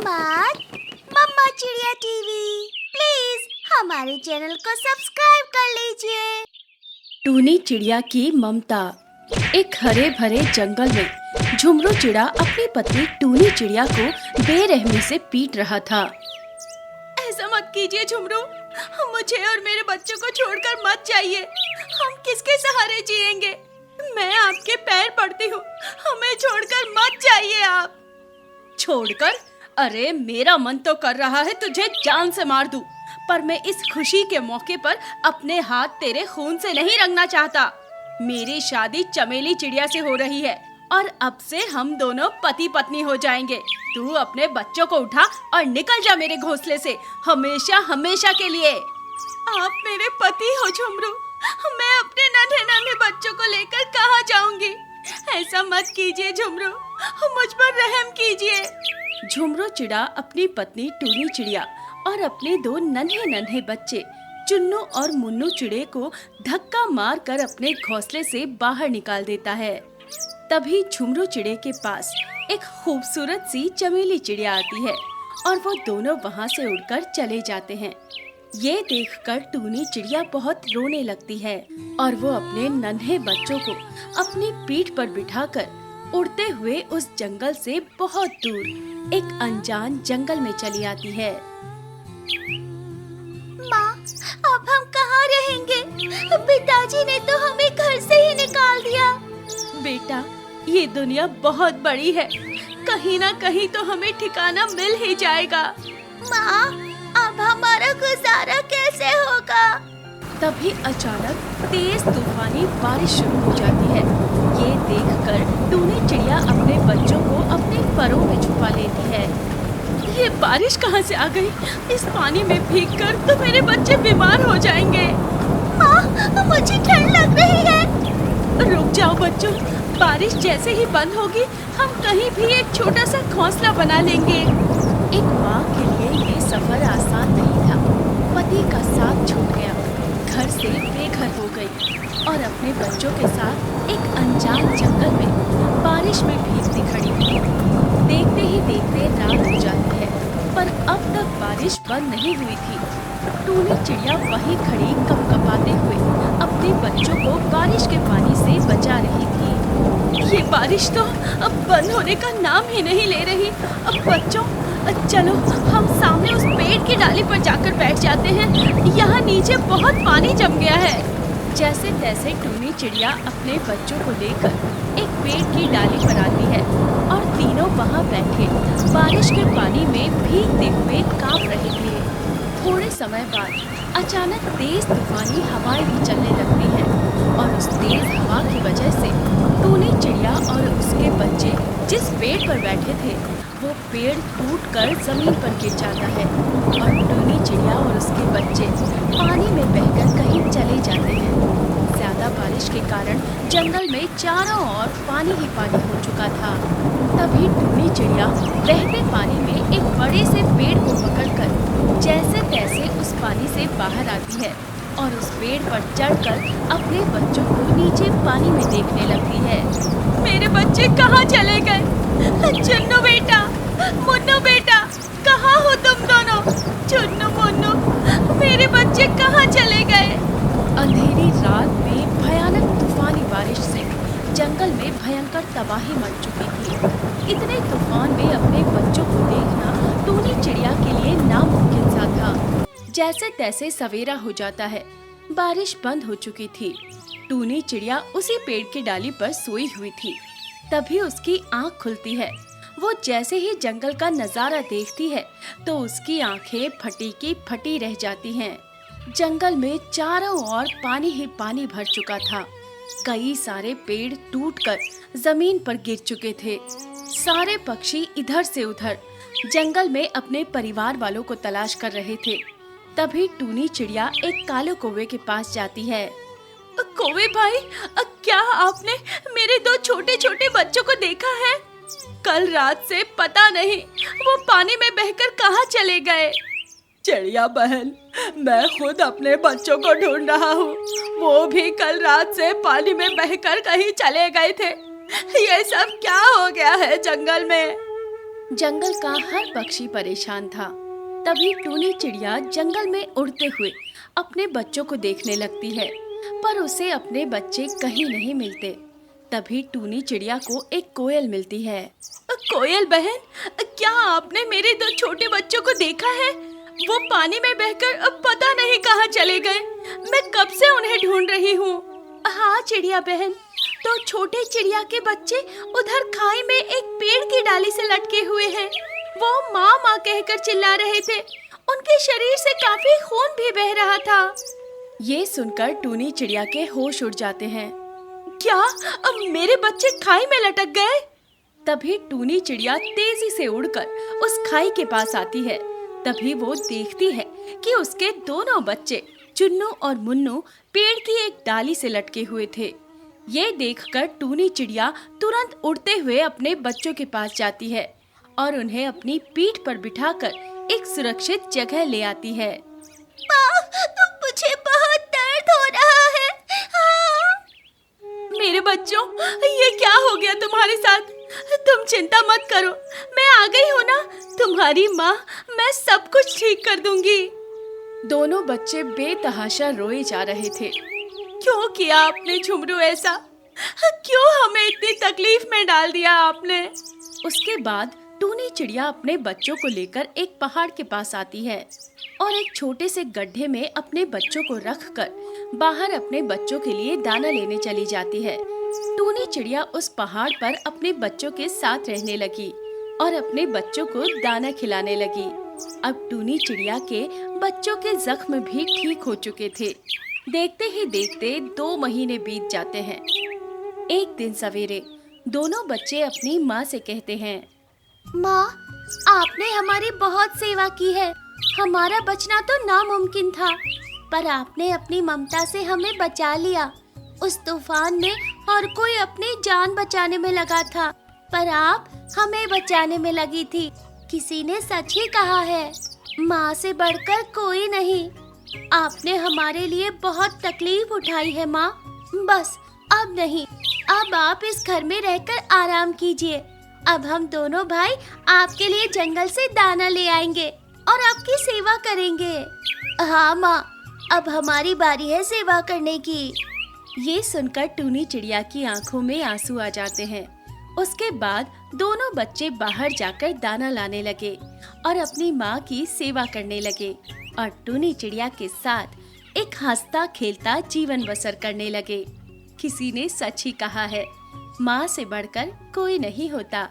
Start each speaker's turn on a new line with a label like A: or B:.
A: मत। मम्मा चिड़िया TV, please हमारे चैनल को सब्सक्राइब कर लीजिए।
B: टूनी चिड़िया की ममता। एक हरे भरे जंगल में झुमरू चिड़ा अपनी पत्नी टूनी चिड़िया को बेरहमी से पीट रहा था। ऐसा मत कीजिए झुमरू, मुझे और मेरे बच्चों को छोड़कर मत जाइए। हम किसके सहारे जिएंगे? मैं आपके पैर पड़ती हूँ, हमें छोड़कर मत जाइए आप। छोड़कर? अरे मेरा मन तो कर रहा है तुझे जान से मार दूं, पर मैं इस खुशी के मौके पर अपने हाथ तेरे खून से नहीं रंगना चाहता। मेरी शादी चमेली चिड़िया से हो रही है और अब से हम दोनों पति पत्नी हो जाएंगे। तू अपने बच्चों को उठा और निकल जा मेरे घोंसले से, हमेशा हमेशा के लिए। आप मेरे पति हो झुमरू, मैं अपने नन्हे नन्हे बच्चों को लेकर कहाँ जाऊंगी? ऐसा मत कीजिए झुमरू, मुझ पर रहम कीजिए। झुमरू चिड़ा अपनी पत्नी टूनी चिड़िया और अपने दो नन्हे नन्हे बच्चे चुन्नू और मुन्नू चिड़े को धक्का मार कर अपने घोंसले से बाहर निकाल देता है। तभी झुमरू चिड़े के पास एक खूबसूरत सी चमेली चिड़िया आती है और वो दोनों वहाँ से उड़कर चले जाते हैं। ये देखकर टूनी चिड़िया बहुत रोने लगती है और वो अपने नन्हे बच्चों को अपनी पीठ पर बिठाकर उड़ते हुए उस जंगल से बहुत दूर एक अनजान जंगल में चली आती है।
A: माँ, अब हम कहाँ रहेंगे? पिताजी ने तो हमें घर से ही निकाल दिया।
B: बेटा, ये दुनिया बहुत बड़ी है, कहीं ना कहीं तो हमें ठिकाना मिल ही जाएगा।
A: माँ, अब हमारा गुजारा कैसे होगा?
B: तभी अचानक तेज तूफानी बारिश शुरू हो जाती है। ये देखकर टूनी चिड़िया अपने बच्चों को अपने परों में छुपा लेती है। ये बारिश कहाँ से आ गई? इस पानी में भीगकर तो मेरे बच्चे बीमार हो जाएंगे।
A: माँ, मुझे ठंड लग रही है।
B: रुक जाओ बच्चों, बारिश जैसे ही बंद होगी हम कहीं भी एक छोटा सा घोंसला बना लेंगे। एक माँ के लिए ये सफर आसान नहीं था। पति का साथ छूट गया, घर से बेघर हो गई और अपने बच्चों के साथ एक अनजान जंगल में बारिश में भीगती खड़ी हुई। देखते ही देखते रात हो जाती है, पर अब तक बारिश बंद नहीं हुई थी। टूनी चिड़िया वहीं खड़ी कपकपाते हुए अपने बच्चों को बारिश के पानी से बचा रही थी। ये बारिश तो अब बंद होने का नाम ही नहीं ले रही। अब बच्चों, चलो हम सामने उस पेड़ की डाली पर जाकर बैठ जाते हैं, यहाँ नीचे बहुत पानी जम गया है। जैसे तैसे टूनी चिड़िया अपने बच्चों को लेकर एक पेड़ की डाली पर आती है और तीनों वहाँ बैठे बारिश के पानी में भीगते हुए कांप रहे थे। थोड़े समय बाद अचानक तेज तूफानी हवाएं भी चलने लगती हैं और उस तेज हवा की वजह से टूनी चिड़िया और उसके बच्चे जिस पेड़ पर बैठे थे वो पेड़ टूटकर जमीन पर गिर जाता है और टूनी चिड़िया और उसके बच्चे पानी में बहकर कहीं चले जाते हैं। ज्यादा बारिश के कारण जंगल में चारों ओर पानी ही पानी हो चुका था। तभी टूनी चिड़िया बहते पानी में एक बड़े से पेड़ को पकड़कर जैसे तैसे उस पानी से बाहर आती है और उस पेड़ पर चढ़कर अपने बच्चों को नीचे पानी में देखने लगती है। मेरे बच्चे कहाँ चले गए? चुन्नू बेटा, मुन्नू बेटा, कहाँ हो तुम दोनों? चुन्नू मुन्नू, मेरे बच्चे कहाँ चले गए? अंधेरी रात में भयानक तूफानी बारिश से जंगल में भयंकर तबाही मच चुकी थी। इतने तूफान में अपने बच्चों को देखना टूनी चिड़िया के लिए नामुमकिन सा था। जैसे तैसे सवेरा हो जाता है, बारिश बंद हो चुकी थी। टूनी चिड़िया उसी पेड़ की डाली पर सोई हुई थी। तभी उसकी आंख खुलती है। वो जैसे ही जंगल का नजारा देखती है तो उसकी आंखें फटी की फटी रह जाती हैं। जंगल में चारों ओर पानी ही पानी भर चुका था। कई सारे पेड़ टूटकर जमीन पर गिर चुके थे। सारे पक्षी इधर से उधर जंगल में अपने परिवार वालों को तलाश कर रहे थे। तभी टूनी चिड़िया एक काले कौवे के पास जाती है। कौवे भाई, क्या आपने मेरे दो छोटे छोटे बच्चों को देखा है? कल रात से पता नहीं वो पानी में बहकर कहाँ चले गए। चिड़िया बहन, मैं खुद अपने बच्चों को ढूंढ रहा हूँ, वो भी कल रात से पानी में बहकर कहीं चले गए थे। ये सब क्या हो गया है जंगल में? जंगल का हर पक्षी परेशान था। तभी टूनी चिड़िया जंगल में उड़ते हुए अपने बच्चों को देखने लगती है, पर उसे अपने बच्चे कहीं नहीं मिलते। तभी टूनी चिड़िया को एक कोयल मिलती है। कोयल बहन, क्या आपने मेरे 2 छोटे बच्चों को देखा है? वो पानी में बहकर अब पता नहीं कहाँ चले गए। मैं कब से उन्हें ढूंढ रही हूँ। हाँ चिड़िया बहन, तो छोटे चिड़िया के बच्चे उधर खाई में एक पेड़ की डाली से लटके हुए हैं। वो माँ माँ कहकर चिल्ला रहे थे। उनके शरीर से काफी खून भी बह रहा था। ये सुनकर टूनी चिड़िया के होश उड़ जाते हैं। क्या अब मेरे बच्चे खाई में लटक गए? तभी टूनी चिड़िया तेजी से उड़कर उस खाई के पास आती है। तभी वो देखती है कि उसके दोनों बच्चे चुन्नू और मुन्नू पेड़ की एक डाली से लटके हुए थे। ये देखकर टूनी चिड़िया तुरंत उड़ते हुए अपने बच्चों के पास जाती है और उन्हें अपनी पीठ पर बिठाकर एक सुरक्षित जगह ले आती है।
A: माँ, मुझे बहुत दर्द हो रहा है।
B: मेरे बच्चों, ये क्या हो गया तुम्हारे साथ? तुम चिंता मत करो, मैं आ गई हूँ ना। तुम्हारी माँ, मैं सब कुछ ठीक कर दूंगी। दोनों बच्चे बेतहाशा रोए जा रहे थे। क्यों किया आपने झुमरू ऐसा? क्यों हमें इतनी तकलीफ में डाल दिया आपने? उसके बाद टूनी चिड़िया अपने बच्चों को लेकर एक पहाड़ के पास आती है और एक छोटे से गड्ढे में अपने बच्चों को रखकर बाहर अपने बच्चों के लिए दाना लेने चली जाती है। टूनी चिड़िया उस पहाड़ पर अपने बच्चों के साथ रहने लगी और अपने बच्चों को दाना खिलाने लगी। अब टूनी चिड़िया के बच्चों के जख्म भी ठीक हो चुके थे। देखते ही देखते 2 महीने बीत जाते हैं। एक दिन सवेरे दोनों बच्चे अपनी माँ से कहते हैं,
A: माँ, आपने हमारी बहुत सेवा की है। हमारा बचना तो नामुमकिन था, पर आपने अपनी ममता से हमें बचा लिया। उस तूफान में हर कोई अपनी जान बचाने में लगा था, पर आप हमें बचाने में लगी थी। किसी ने सच ही कहा है, माँ से बढ़कर कोई नहीं। आपने हमारे लिए बहुत तकलीफ उठाई है माँ। बस अब नहीं, अब आप इस घर में रहकर आराम कीजिए। अब हम दोनों भाई आपके लिए जंगल से दाना ले आएंगे और आपकी सेवा करेंगे। हाँ माँ, अब हमारी बारी है सेवा करने की। ये सुनकर टूनी चिड़िया की आंखों में आंसू आ जाते हैं। उसके बाद दोनों बच्चे बाहर जाकर दाना लाने लगे और अपनी माँ की सेवा करने लगे और टूनी चिड़िया के साथ एक हंसता खेलता जीवन बसर करने लगे। किसी ने सच ही कहा है, माँ से बढ़कर कोई नहीं होता।